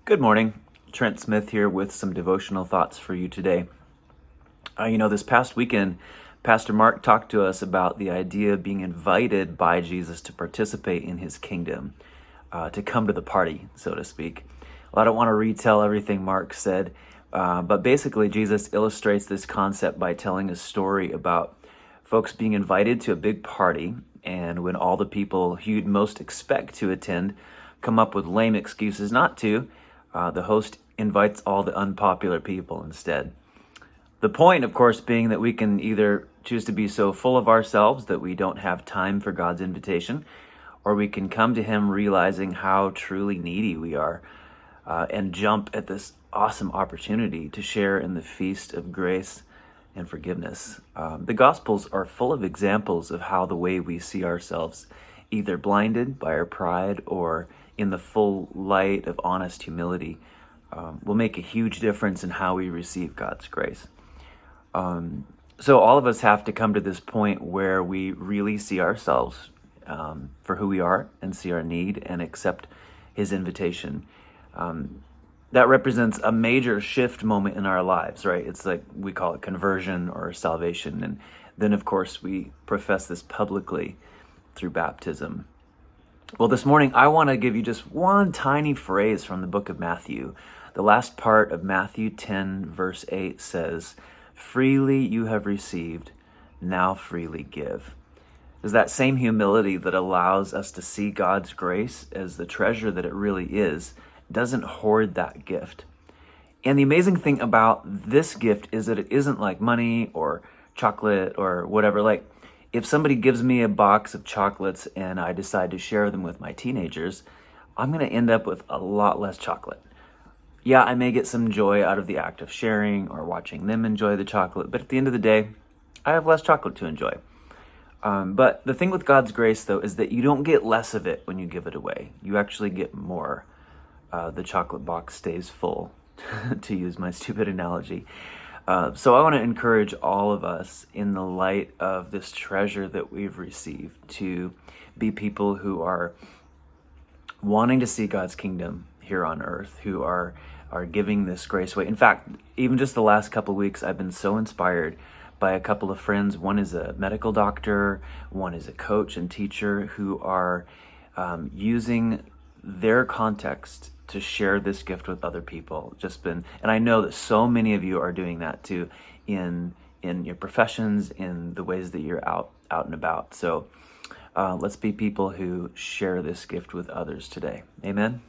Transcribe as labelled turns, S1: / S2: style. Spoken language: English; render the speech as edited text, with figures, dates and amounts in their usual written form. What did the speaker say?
S1: Good morning. Trent Smith here with some devotional thoughts for you today. This past weekend, Pastor Mark talked to us about the idea of being invited by Jesus to participate in his kingdom, to come to the party, so to speak. Well, I don't want to retell everything Mark said, but basically Jesus illustrates this concept by telling a story about folks being invited to a big party, and when all the people who you'd most expect to attend come up with lame excuses not to, the host invites all the unpopular people instead. The point, of course, being that we can either choose to be so full of ourselves that we don't have time for God's invitation, or we can come to Him realizing how truly needy we are, and jump at this awesome opportunity to share in the feast of grace and forgiveness. The Gospels are full of examples of how the way we see ourselves, either blinded by our pride or in the full light of honest humility, will make a huge difference in how we receive God's grace. So all of us have to come to this point where we really see ourselves for who we are and see our need and accept His invitation. That represents a major shift moment in our lives, right? It's like we call it conversion or salvation. And then, of course, we profess this publicly through baptism. Well, this morning, I want to give you just one tiny phrase from the book of Matthew. The last part of Matthew 10, verse 8 says, "Freely you have received, now freely give." There's that same humility that allows us to see God's grace as the treasure that it really is, doesn't hoard that gift. And the amazing thing about this gift is that it isn't like money or chocolate or whatever. Like, if somebody gives me a box of chocolates and I decide to share them with my teenagers, I'm going to end up with a lot less chocolate. Yeah, I may get some joy out of the act of sharing or watching them enjoy the chocolate, but at the end of the day, I have less chocolate to enjoy. But the thing with God's grace, though, is that you don't get less of it when you give it away. You actually get more. The chocolate box stays full, to use my stupid analogy. So I want to encourage all of us, in the light of this treasure that we've received, to be people who are wanting to see God's kingdom here on earth, who are giving this grace away. In fact, even just the last couple of weeks, I've been so inspired by a couple of friends. One is a medical doctor, one is a coach and teacher, who are using their context to share this gift with other people. And I know that so many of you are doing that too, in your professions, in the ways that you're out and about. So let's be people who share this gift with others today. Amen.